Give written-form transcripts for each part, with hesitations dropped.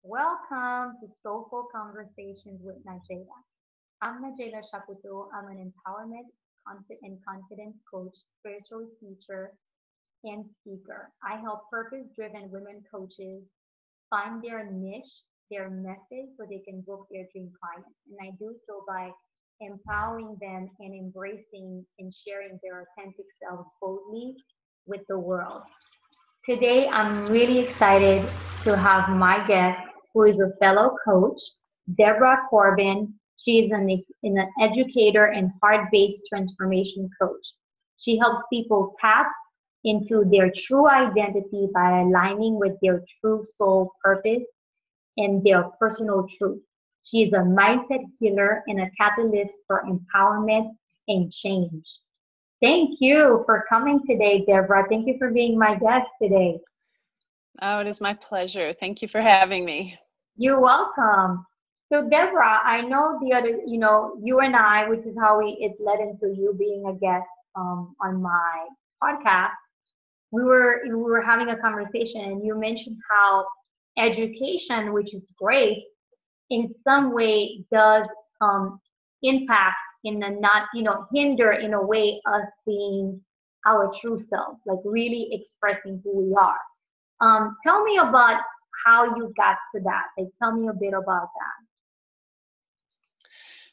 Welcome to Soulful Conversations with Nadjejda. I'm Nadjejda Chapoteau. I'm an empowerment and confidence coach, spiritual teacher, and speaker. I help purpose-driven women coaches find their niche, their method, so they can book their dream clients. And I do so by empowering them and embracing and sharing their authentic selves boldly with the world. Today, I'm really excited to have my guest, who is a fellow coach, Deborah Corbin. She is an educator and heart-based transformation coach. She helps people tap into their true identity by aligning with their true soul purpose and their personal truth. She is a mindset healer and a catalyst for empowerment and change. Thank you for coming today, Deborah. Thank you for being my guest today. Oh, it is my pleasure. Thank you for having me. You're welcome. So, Deborah, I know you and I, which is how it led into you being a guest on my podcast. We were having a conversation, and you mentioned how education, which is great, in some way does impact in a not, hinder in a way us being our true selves, like really expressing who we are. Tell me about how you got to that. Like, tell me a bit about that.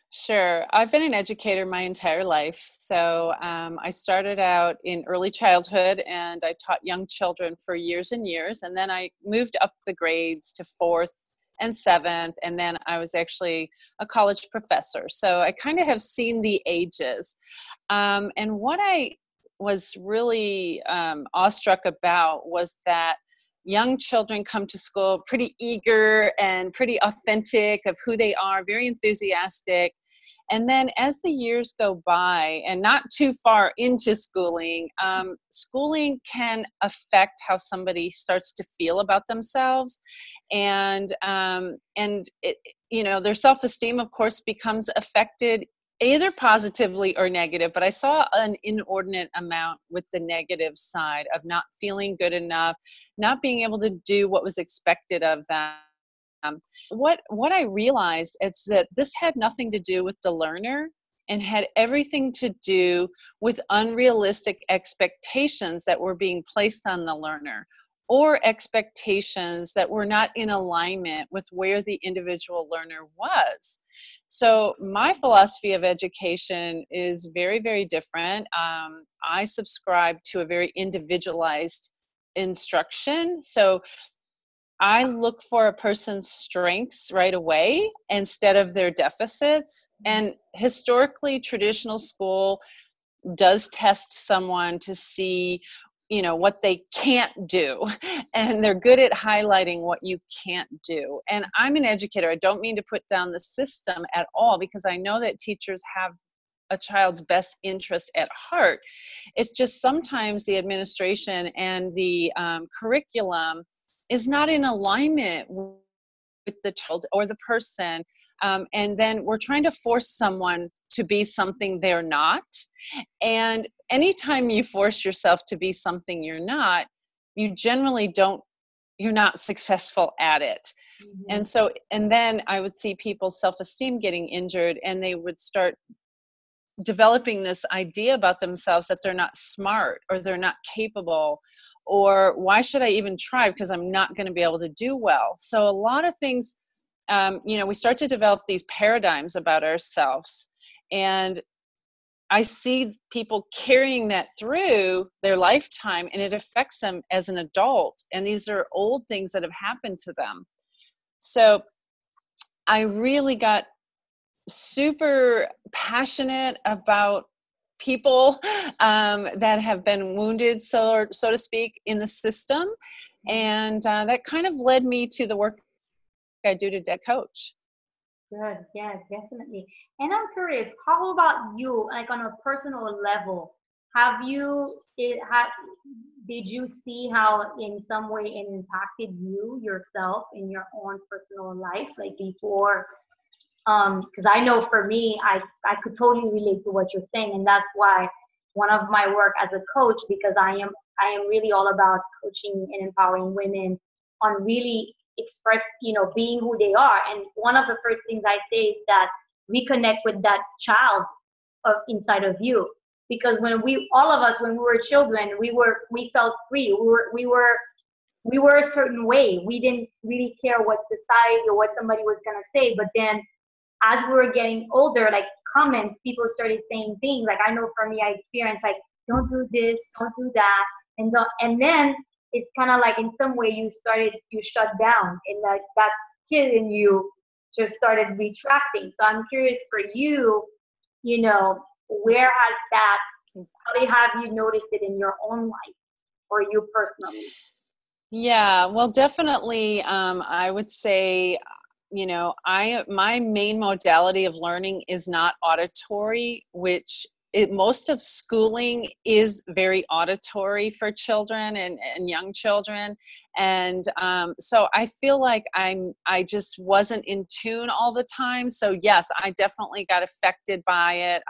Sure. I've been an educator my entire life. So I started out in early childhood and I taught young children for years and years. And then I moved up the grades to fourth and seventh. And then I was actually a college professor. So I kind of have seen the ages. And what I was really awestruck about was that young children come to school pretty eager and pretty authentic of who they are, very enthusiastic. And then as the years go by and not too far into schooling, schooling can affect how somebody starts to feel about themselves. And their self-esteem, of course, becomes affected either positively or negative, but I saw an inordinate amount with the negative side of not feeling good enough, not being able to do what was expected of them. What I realized is that this had nothing to do with the learner and had everything to do with unrealistic expectations that were being placed on the learner, or expectations that were not in alignment with where the individual learner was. So my philosophy of education is very, very different. I subscribe to a very individualized instruction. So I look for a person's strengths right away instead of their deficits. And historically, traditional school does test someone to see what they can't do, and they're good at highlighting what you can't do. And I'm an educator. I don't mean to put down the system at all, because I know that teachers have a child's best interest at heart. It's just sometimes the administration and the curriculum is not in alignment with the child or the person. And then we're trying to force someone to be something they're not. And anytime you force yourself to be something you're not, you generally you're not successful at it. Mm-hmm. And then I would see people's self-esteem getting injured, and they would start developing this idea about themselves that they're not smart or they're not capable, or why should I even try because I'm not going to be able to do well. So a lot of things, we start to develop these paradigms about ourselves, and I see people carrying that through their lifetime, and it affects them as an adult. And these are old things that have happened to them. So I really got super passionate about people that have been wounded, so to speak, in the system. And that kind of led me to the work I do today, coach. Good. Yeah, definitely. And I'm curious, how about you, like on a personal level? Have you it have did you see how in some way it impacted you yourself in your own personal life, like before? Because I know for me, I could totally relate to what you're saying, and that's why one of my work as a coach, because I am really all about coaching and empowering women on really express, being who they are. And one of the first things I say is that reconnect with that child inside of you. Because all of us, when we were children, we felt free. We were a certain way. We didn't really care what society or what somebody was going to say. But then as we were getting older, like comments, people started saying things. Like I know for me, I experienced like, don't do this, don't do that. And then it's kind of like in some way you shut down, and that kid in you just started retracting. So I'm curious for you, where has that, how have you noticed it in your own life or you personally? Yeah, well, definitely, I would say, my main modality of learning is not auditory, which most of schooling is very auditory for children and young children. And so I feel like I just wasn't in tune all the time. So yes, I definitely got affected by it.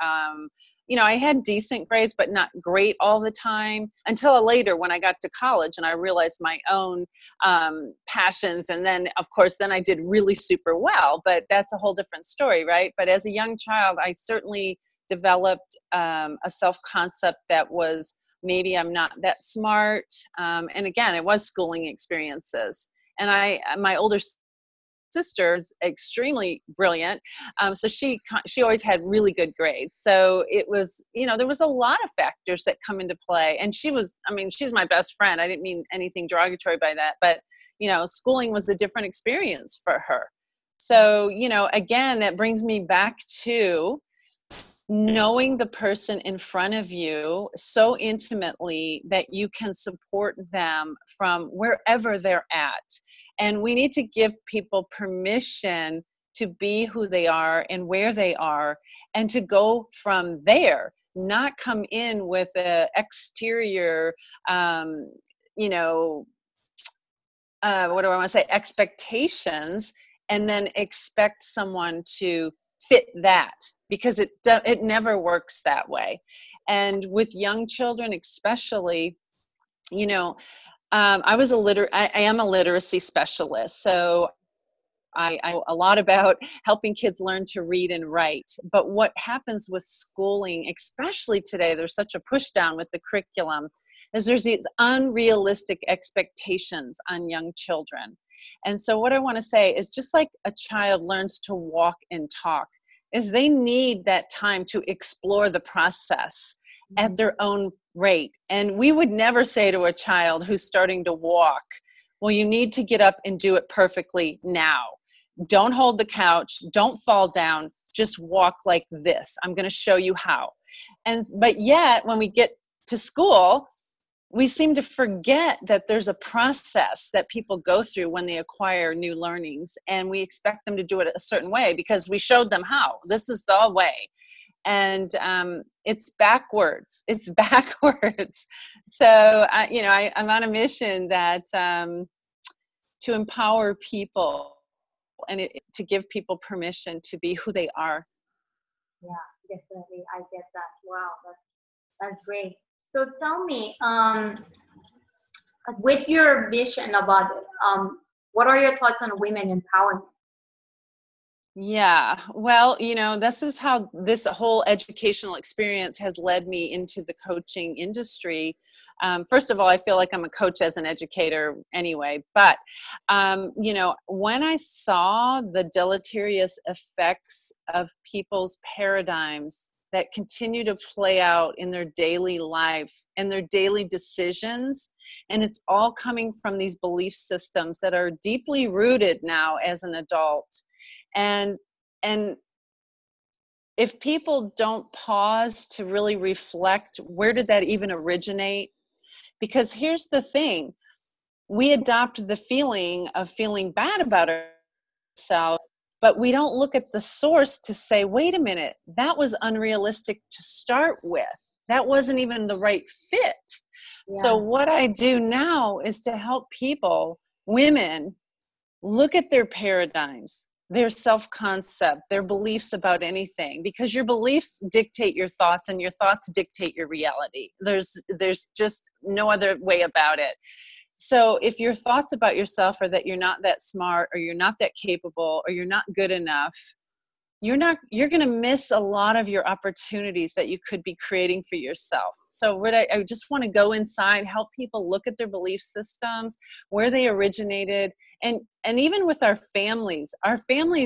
I had decent grades, but not great all the time until later when I got to college and I realized my own passions. And then, of course, then I did really super well, but that's a whole different story, right? But as a young child, I certainly developed a self-concept that was maybe I'm not that smart. And again, it was schooling experiences. And my older sister is extremely brilliant. So she always had really good grades. So it was, there was a lot of factors that come into play. And she's my best friend. I didn't mean anything derogatory by that, but, schooling was a different experience for her. So, again, that brings me back to knowing the person in front of you so intimately that you can support them from wherever they're at. And we need to give people permission to be who they are and where they are and to go from there, not come in with an exterior, expectations, and then expect someone to fit that, because it never works that way. And with young children especially, I am a literacy specialist, so I know a lot about helping kids learn to read and write. But what happens with schooling, especially today, there's such a push down with the curriculum, is there's these unrealistic expectations on young children. And so what I want to say is, just like a child learns to walk and talk, is they need that time to explore the process at their own rate. And we would never say to a child who's starting to walk, well, you need to get up and do it perfectly now. Don't hold the couch. Don't fall down. Just walk like this. I'm going to show you how. But yet, when we get to school, we seem to forget that there's a process that people go through when they acquire new learnings, and we expect them to do it a certain way because we showed them how. This is the way. And it's backwards. It's backwards. So, I'm on a mission that to empower people and to give people permission to be who they are. Yeah, definitely. I get that. Wow, that's great. So tell me, with your vision about it, what are your thoughts on women empowerment? Yeah, well, this is how this whole educational experience has led me into the coaching industry. First of all, I feel like I'm a coach as an educator anyway, but, when I saw the deleterious effects of people's paradigms that continue to play out in their daily life and their daily decisions, and it's all coming from these belief systems that are deeply rooted now as an adult. And if people don't pause to really reflect, where did that even originate? Because here's the thing, we adopt the feeling of feeling bad about ourselves, but we don't look at the source to say, wait a minute, that was unrealistic to start with. That wasn't even the right fit. Yeah. So what I do now is to help people, women, look at their paradigms, their self-concept, their beliefs about anything, because your beliefs dictate your thoughts and your thoughts dictate your reality. There's just no other way about it. So if your thoughts about yourself are that you're not that smart, or you're not that capable, or you're not good enough, you're going to miss a lot of your opportunities that you could be creating for yourself. So what I just want to go inside, help people look at their belief systems, where they originated, and even with our families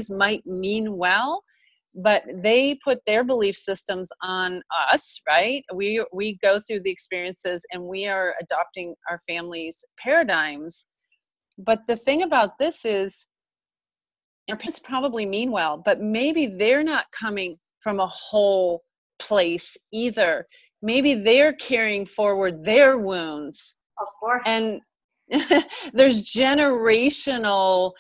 might mean well, but they put their belief systems on us, right? We go through the experiences and we are adopting our family's paradigms. But the thing about this is, our parents probably mean well, but maybe they're not coming from a whole place either. Maybe they're carrying forward their wounds. Of course. And there's generational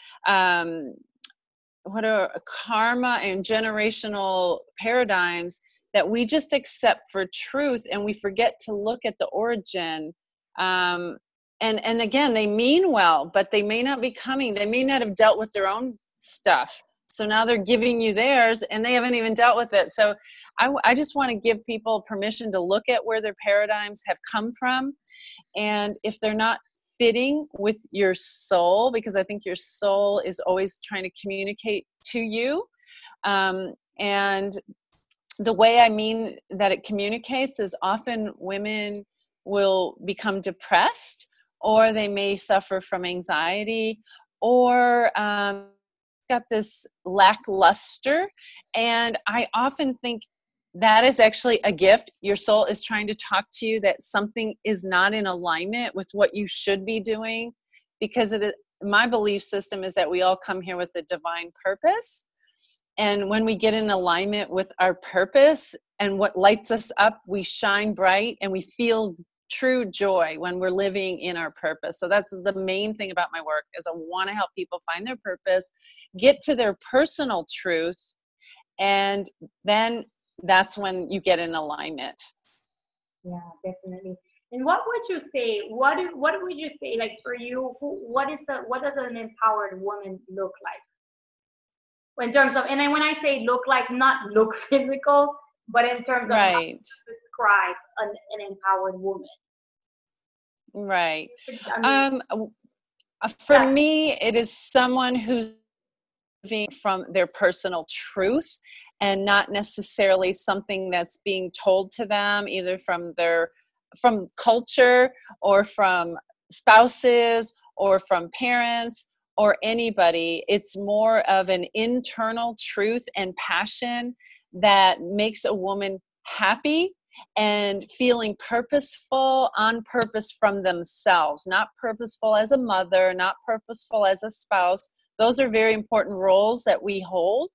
what are karma and generational paradigms that we just accept for truth, and we forget to look at the origin. And again, they mean well, but they may not have dealt with their own stuff. So now they're giving you theirs and they haven't even dealt with it. So I just want to give people permission to look at where their paradigms have come from. And if they're not fitting with your soul, because I think your soul is always trying to communicate to you. And the way I mean that it communicates is often women will become depressed, or they may suffer from anxiety, or got this lackluster. And I often think that is actually a gift. Your soul is trying to talk to you that something is not in alignment with what you should be doing, because my belief system is that we all come here with a divine purpose. And when we get in alignment with our purpose and what lights us up, we shine bright and we feel true joy when we're living in our purpose. So that's the main thing about my work, is I want to help people find their purpose, get to their personal truth, and then that's when you get in alignment. Yeah, definitely. And what would you say? What would you say? Like for you, what does an empowered woman look like? In terms of, and then when I say look like, not look physical, but in terms of how to describe an empowered woman. Right. For me, it is someone who's living from their personal truth, and not necessarily something that's being told to them either from culture, or from spouses, or from parents, or anybody. It's more of an internal truth and passion that makes a woman happy and feeling purposeful, on purpose from themselves, not purposeful as a mother, not purposeful as a spouse. Those are very important roles that we hold.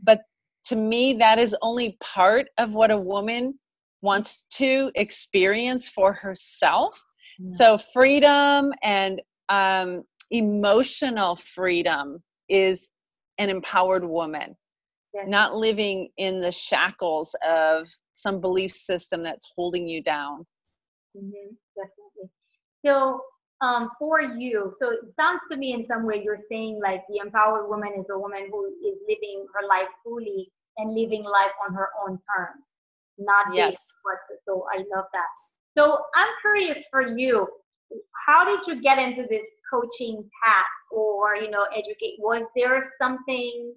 But to me, that is only part of what a woman wants to experience for herself. Yeah. So freedom and emotional freedom is an empowered woman. Yes. Not living in the shackles of some belief system that's holding you down. Mm-hmm, definitely. So for you, so it sounds to me in some way you're saying like the empowered woman is a woman who is living her life fully and living life on her own terms, not based on what. So I love that. So I'm curious for you, how did you get into this coaching path, or educate? Was there something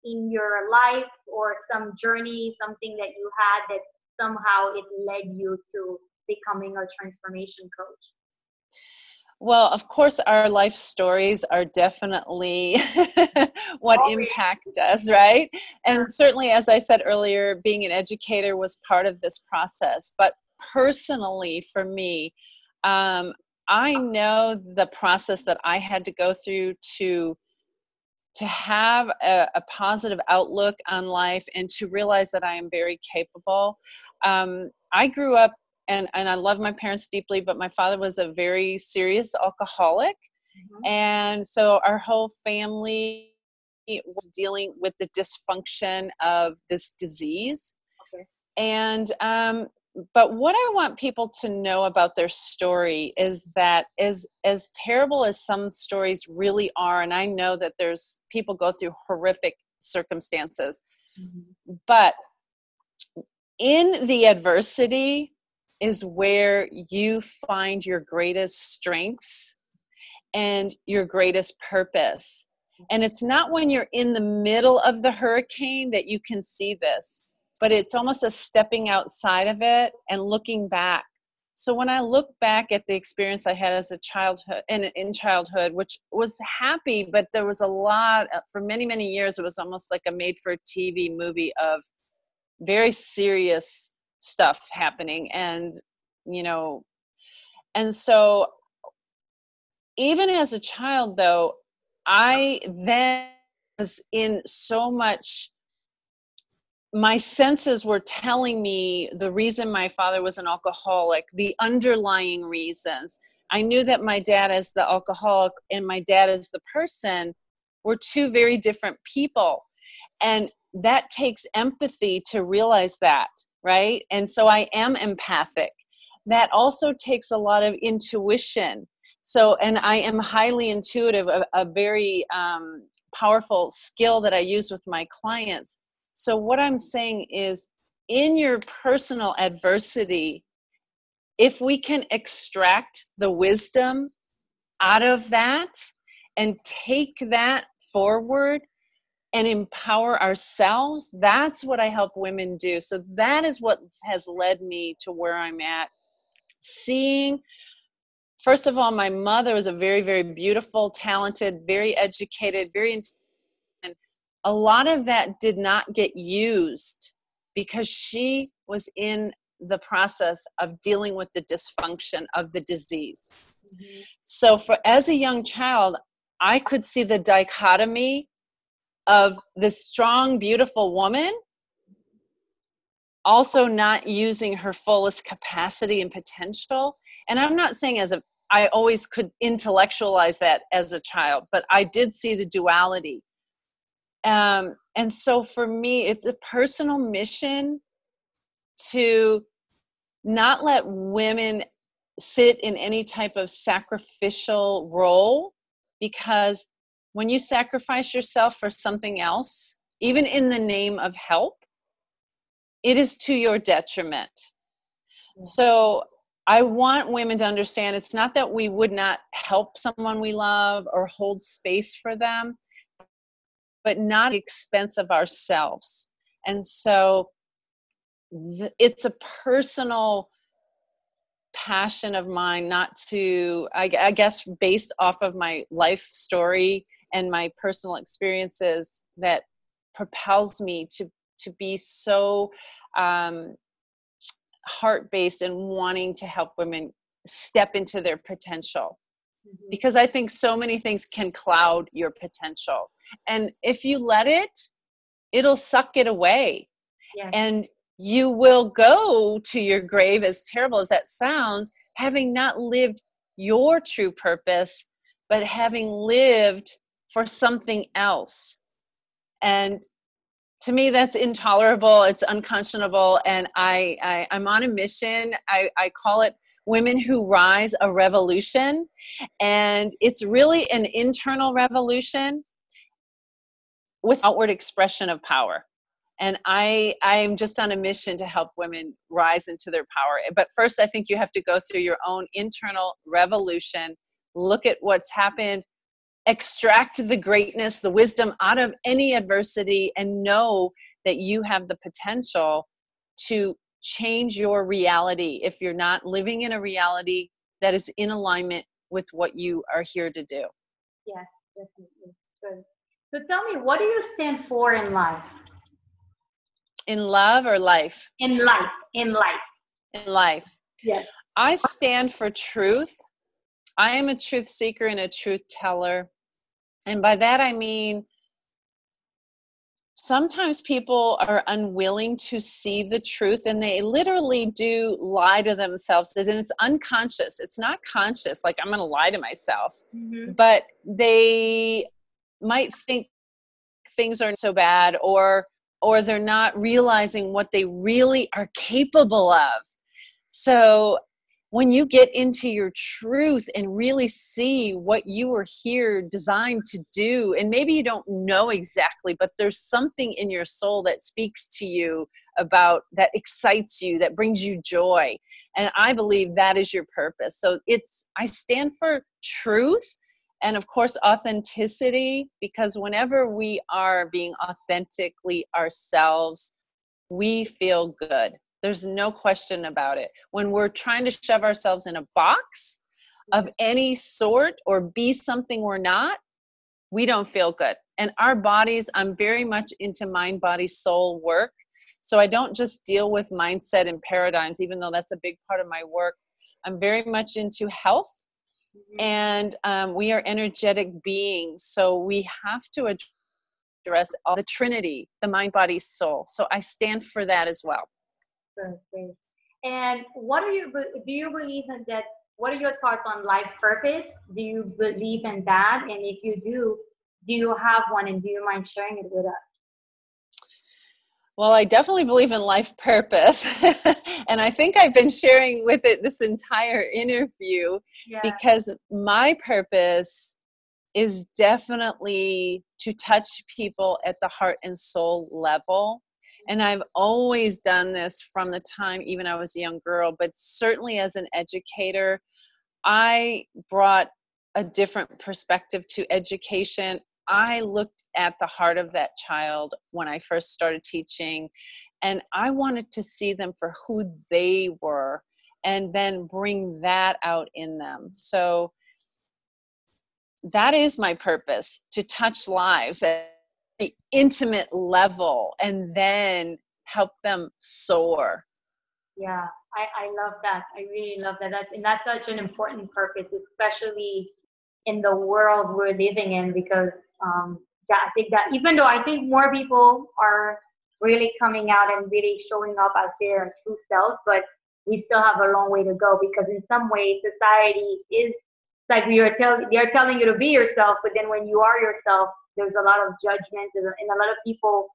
in your life or some journey, something that you had that somehow it led you to becoming a transformation coach? Well, of course, our life stories are definitely what impact us, right? And certainly, as I said earlier, being an educator was part of this process. But personally, for me, I know the process that I had to go through to have a positive outlook on life, and to realize that I am very capable. I grew up, and I love my parents deeply, but my father was a very serious alcoholic. Mm-hmm. And so our whole family was dealing with the dysfunction of this disease. Okay. And but what I want people to know about their story is that as terrible as some stories really are, and I know that there's people go through horrific circumstances, mm-hmm. but in the adversity is where you find your greatest strengths and your greatest purpose. And it's not when you're in the middle of the hurricane that you can see this, but it's almost a stepping outside of it and looking back. So when I look back at the experience I had as a childhood, in childhood, which was happy, but there was a lot, for many, many years, it was almost like a made-for-TV movie of very serious stuff happening. And, and so even as a child, though, I then was in so much, my senses were telling me the reason my father was an alcoholic, the underlying reasons. I knew that my dad as the alcoholic and my dad as the person were two very different people. And that takes empathy to realize that, right? And so I am empathic. That also takes a lot of intuition. So, and I am highly intuitive, a very powerful skill that I use with my clients. So what I'm saying is, in your personal adversity, if we can extract the wisdom out of that and take that forward and empower ourselves, that's what I help women do. So that is what has led me to where I'm at. Seeing, first of all, my mother was a very, very beautiful, talented, very educated, very intelligent. A lot of that did not get used because she was in the process of dealing with the dysfunction of the disease. Mm-hmm. So as a young child, I could see the dichotomy of this strong, beautiful woman also not using her fullest capacity and potential. And I'm not saying I always could intellectualize that as a child, but I did see the duality. And so for me, it's a personal mission to not let women sit in any type of sacrificial role, because when you sacrifice yourself for something else, even in the name of help, it is to your detriment. Yeah. So I want women to understand it's not that we would not help someone we love or hold space for them, but not at the expense of ourselves. And so it's a personal passion of mine not to, I guess, based off of my life story and my personal experiences, that propels me to be so heart-based and wanting to help women step into their potential. Mm-hmm. Because I think so many things can cloud your potential. And if you let it, it'll suck it away. Yes. And you will go to your grave, as terrible as that sounds, having not lived your true purpose, but having lived for something else. And to me, that's intolerable. It's unconscionable. And I'm on a mission. I call it Women Who Rise, a Revolution. And it's really an internal revolution with outward expression of power. And I'm just on a mission to help women rise into their power. But first, I think you have to go through your own internal revolution, look at what's happened, extract the greatness, the wisdom out of any adversity, and know that you have the potential to change your reality if you're not living in a reality that is in alignment with what you are here to do. Yes, definitely. Good. So tell me, what do you stand for in life? In love or life? In life. In life. In life. Yes. I stand for truth. I am a truth seeker and a truth teller. And by that I mean, sometimes people are unwilling to see the truth, and they literally do lie to themselves. And it's unconscious. It's not conscious, like I'm going to lie to myself. Mm-hmm. But they might think things aren't so bad, or they're not realizing what they really are capable of. So when you get into your truth and really see what you were here designed to do, and maybe you don't know exactly, but there's something in your soul that speaks to you about, that excites you, that brings you joy. And I believe that is your purpose. So I stand for truth, And of course, authenticity, because whenever we are being authentically ourselves, we feel good. There's no question about it. When we're trying to shove ourselves in a box of any sort or be something we're not, we don't feel good. And our bodies, I'm very much into mind, body, soul work. So I don't just deal with mindset and paradigms, even though that's a big part of my work. I'm very much into health, and we are energetic beings. So we have to address all the Trinity, the mind, body, soul. So I stand for that as well. Perfect. And what do you believe in that? What are your thoughts on life purpose? Do you believe in that? And if you do you have one, and do you mind sharing it with us? Well, I definitely believe in life purpose. And I think I've been sharing with it this entire interview, Yeah. because my purpose is definitely to touch people at the heart and soul level. And I've always done this from the time even I was a young girl, but certainly as an educator, I brought a different perspective to education. I looked at the heart of that child when I first started teaching, and I wanted to see them for who they were and then bring that out in them. So that is my purpose, to touch lives at the intimate level and then help them soar. Yeah, I love that. I really love that. That's such an important purpose, especially in the world we're living in, because yeah, I think that even though I think more people are really coming out and really showing up as their true selves, but we still have a long way to go, because in some ways society is like they're telling you to be yourself, but then when you are yourself, there's a lot of judgment, and a lot of people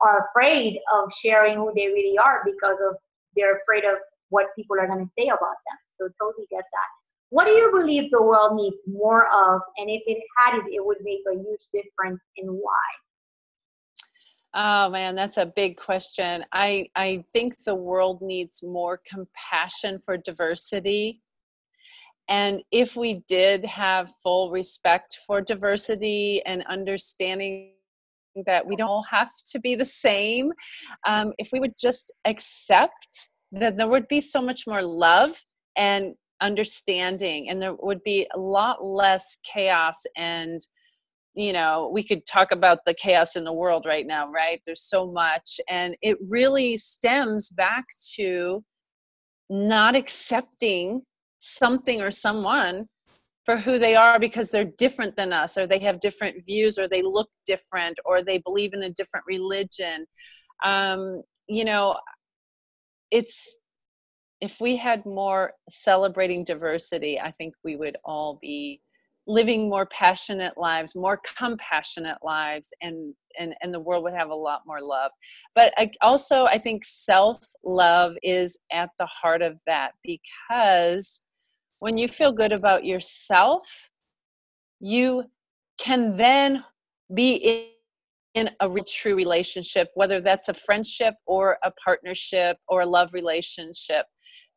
are afraid of sharing who they really are because of they're afraid of what people are going to say about them. So totally get that. What do you believe the world needs more of? And if it had it, it would make a huge difference, in why? Oh man, that's a big question. I think the world needs more compassion for diversity. And if we did have full respect for diversity and understanding that we don't all have to be the same, if we would just accept, that there would be so much more love and understanding, and there would be a lot less chaos. And we could talk about the chaos in the world right now, right? There's so much, and it really stems back to not accepting something or someone for who they are because they're different than us, or they have different views, or they look different, or they believe in a different religion. um, you know it's If we had more celebrating diversity, I think we would all be living more passionate lives, more compassionate lives, and the world would have a lot more love. But I think self-love is at the heart of that, because when you feel good about yourself, you can then be in a real true relationship, whether that's a friendship or a partnership or a love relationship.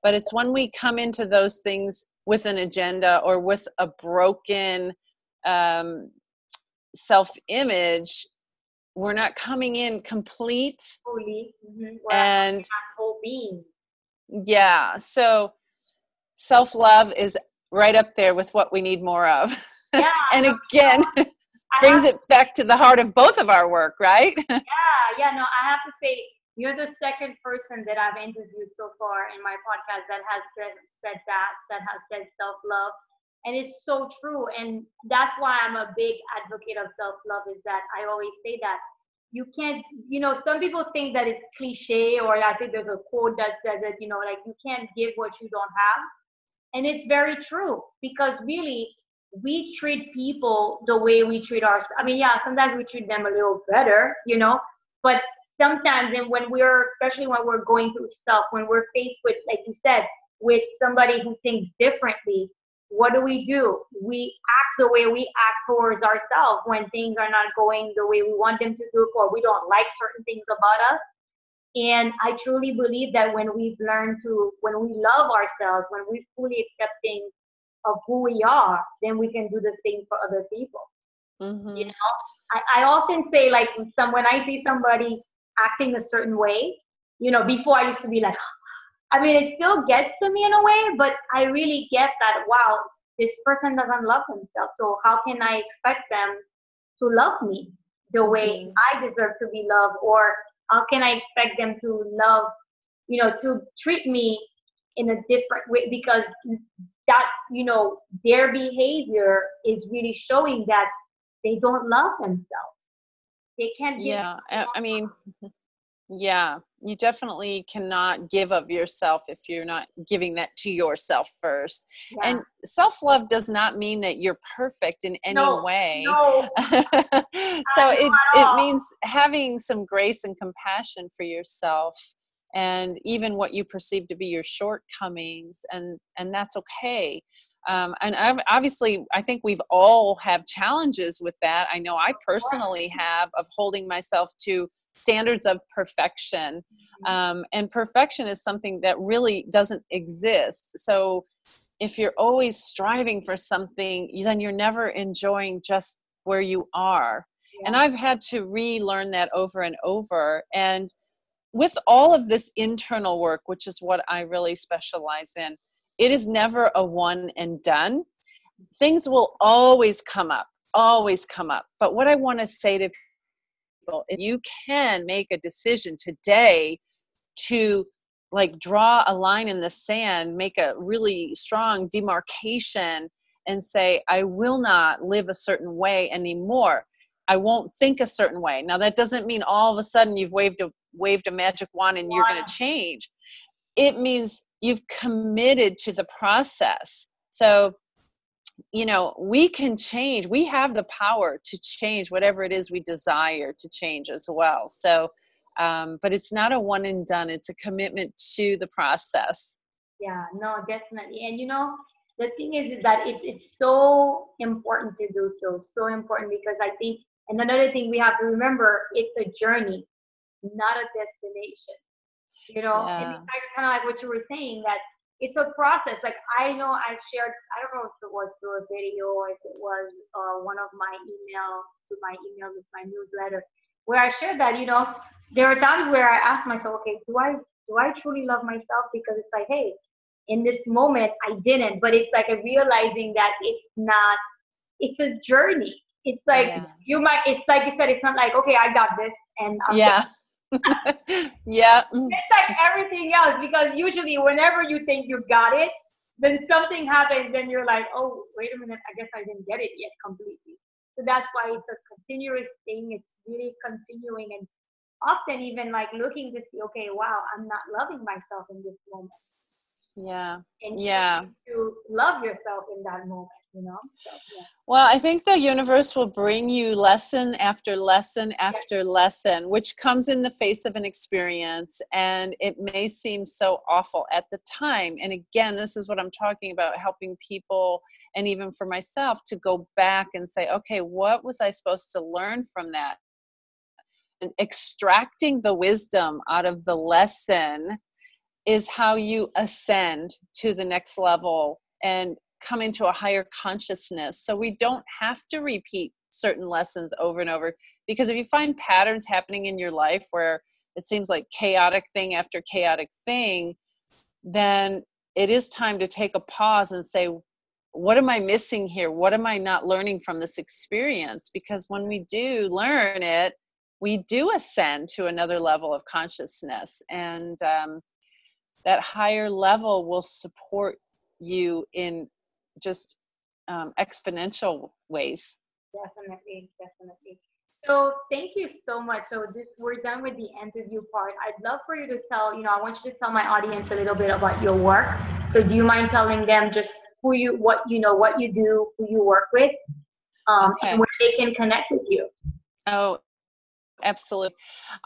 But it's when we come into those things with an agenda or with a broken self-image, we're not coming in complete. Fully. Mm-hmm. And Whole being. yeah, so self-love is right up there with what we need more of. Yeah. And again, brings it back to the heart of both of our work, right? Yeah. No, I have to say, you're the second person that I've interviewed so far in my podcast that has that has said self-love. And it's so true. And that's why I'm a big advocate of self-love, is that I always say that you can't, some people think that it's cliche, or I think there's a quote that says that, like, you can't give what you don't have. And it's very true, because really, we treat people the way we treat ourselves. I mean, yeah, sometimes we treat them a little better, but sometimes, and especially when we're going through stuff, when we're faced with, like you said, with somebody who thinks differently, what do? We act the way we act towards ourselves when things are not going the way we want them to do, or we don't like certain things about us. And I truly believe that when we love ourselves, when we're fully accepting of who we are, then we can do the same for other people. You Mm-hmm. know, I often say, like, when I see somebody acting a certain way, before I used to be like, I mean, it still gets to me in a way, but I really get that, wow, this person doesn't love himself. So how can I expect them to love me the way Mm-hmm. I deserve to be loved? Or how can I expect them to love, to treat me in a different way? Because that, their behavior is really showing that they don't love themselves. They can't give. Yeah. I mean, yeah, you definitely cannot give of yourself if you're not giving that to yourself first. Yeah. And self-love does not mean that you're perfect in any No, way. no, So not at it all. means having some grace and compassion for yourself, and even what you perceive to be your shortcomings, and that's okay. And obviously, I think we've all have challenges with that. I know I personally have, of holding myself to standards of perfection. And perfection is something that really doesn't exist. So if you're always striving for something, then you're never enjoying just where you are. And Yeah. I've had to relearn that over and over. And with all of this internal work, which is what I really specialize in, it is never a one and done. Things will always come up, always come up. But what I want to say to people, if you can make a decision today to, like, draw a line in the sand, make a really strong demarcation and say, I will not live a certain way anymore. I won't think a certain way. Now, that doesn't mean all of a sudden you've waved a magic wand and you're going to change. It means you've committed to the process. So, we can change. We have the power to change whatever it is we desire to change as well. So, but it's not a one and done. It's a commitment to the process. Yeah, no, definitely. And the thing is that it's so important to do so important, because I think, and another thing we have to remember, it's a journey, not a destination. And Yeah. it's kind of like what you were saying, that it's a process. Like, I know I've shared, I don't know if it was through a video or if it was one of my emails to my email with my newsletter, where I shared that, there are times where I ask myself, okay, do I truly love myself? Because it's like, hey, in this moment I didn't, but it's like a realizing that it's not, it's a journey. It's like, Yeah. it's like you said, it's not like, okay, I got this and I'm Yeah. Yeah. it's like everything else, because usually whenever you think you got it, then something happens and you're like, oh, wait a minute, I guess I didn't get it yet completely. So that's why it's a continuous thing. It's really continuing, and often even like looking to see, okay, wow, I'm not loving myself in this moment. Yeah. And Yeah. choosing to love yourself in that moment. So, yeah. Well, I think the universe will bring you lesson after lesson after lesson, which comes in the face of an experience. And it may seem so awful at the time. And again, this is what I'm talking about, helping people, and even for myself, to go back and say, okay, what was I supposed to learn from that? And extracting the wisdom out of the lesson is how you ascend to the next level and come into a higher consciousness. So we don't have to repeat certain lessons over and over, because if you find patterns happening in your life where it seems like chaotic thing after chaotic thing, then it is time to take a pause and say, what am I missing here? What am I not learning from this experience? Because when we do learn it, we do ascend to another level of consciousness. And that higher level will support you in just exponential ways. Definitely, definitely. So thank you so much. So we're done with the interview part. I'd love for you to tell, I want you to tell my audience a little bit about your work. So do you mind telling them just what you do, who you work with, and Okay. where they can connect with you? Oh, absolutely.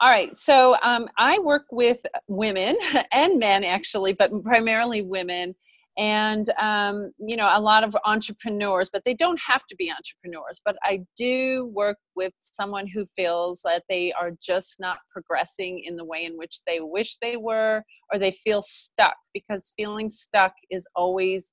All right. So I work with women and men, actually, but primarily women. And, a lot of entrepreneurs, but they don't have to be entrepreneurs. But I do work with someone who feels that they are just not progressing in the way in which they wish they were, or they feel stuck, because feeling stuck is always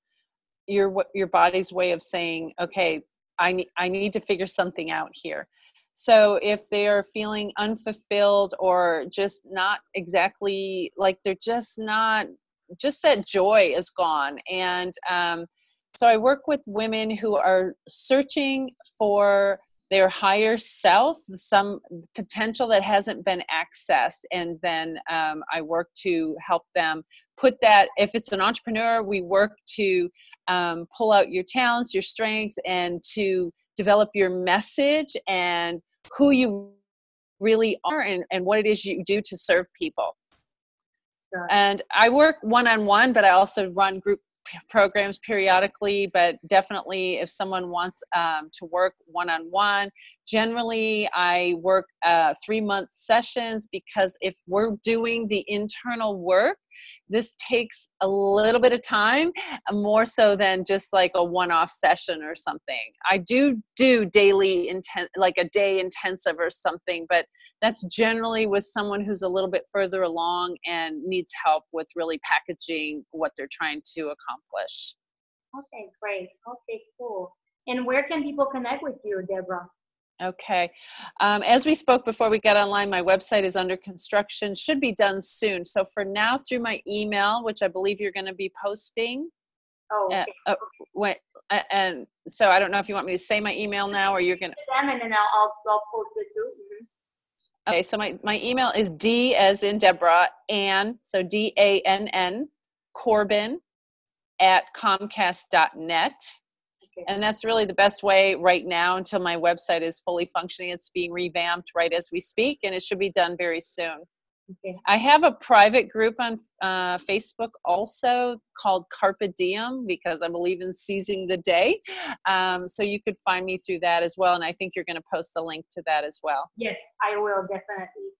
your body's way of saying, okay, I need to figure something out here. So if they are feeling unfulfilled or just not exactly like they're just not, just that joy is gone. And so I work with women who are searching for their higher self, some potential that hasn't been accessed. And then I work to help them put that, if it's an entrepreneur, we work to pull out your talents, your strengths, and to develop your message and who you really are and what it is you do to serve people. Sure. And I work one-on-one, but I also run group programs periodically. But definitely if someone wants to work one-on-one, generally I work 3-month sessions, because if we're doing the internal work, this takes a little bit of time, more so than just like a one-off session or something. I do daily like a day intensive or something, but that's generally with someone who's a little bit further along and needs help with really packaging what they're trying to accomplish. Okay, great. Okay, cool. And where can people connect with you, Deborah? Okay. As we spoke before we got online, my website is under construction, should be done soon. So for now, through my email, which I believe you're going to be posting. Oh, okay. And so I don't know if you want me to say my email now, or you're going to. And then I'll post it too. Mm-hmm. Okay, so my email is D as in Deborah, Ann, so DANN, Corbin @comcast.net. Okay. And that's really the best way right now until my website is fully functioning. It's being revamped right as we speak, and it should be done very soon. Okay. I have a private group on Facebook also called Carpe Diem, because I believe in seizing the day. So you could find me through that as well. And I think you're going to post the link to that as well. Yes, I will definitely.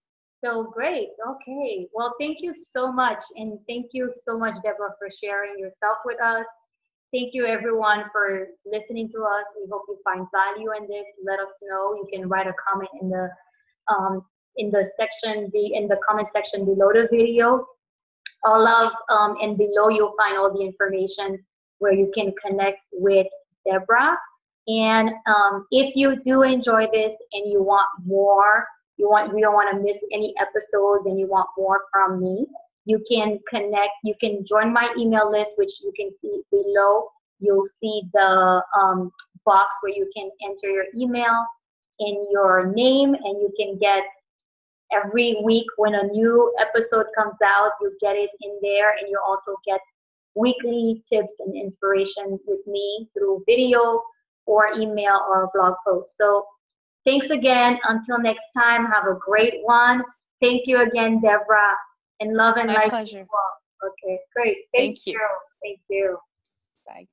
So great. Okay. Well, thank you so much. And thank you so much, Deborah, for sharing yourself with us. Thank you, everyone, for listening to us. We hope you find value in this. Let us know. You can write a comment in the comment section below the video. All of and below you'll find all the information where you can connect with Deborah. And if you do enjoy this and you want more, you don't want to miss any episodes, and you want more from me, you can connect. You can join my email list, which you can see below. You'll see the box where you can enter your email and your name, and you can get every week when a new episode comes out, you get it in there, and you also get weekly tips and inspiration with me through video or email or blog post. So thanks again. Until next time, have a great one. Thank you again, Deborah. And love and My light. pleasure. Okay, great. Thank you. Thank you. Bye.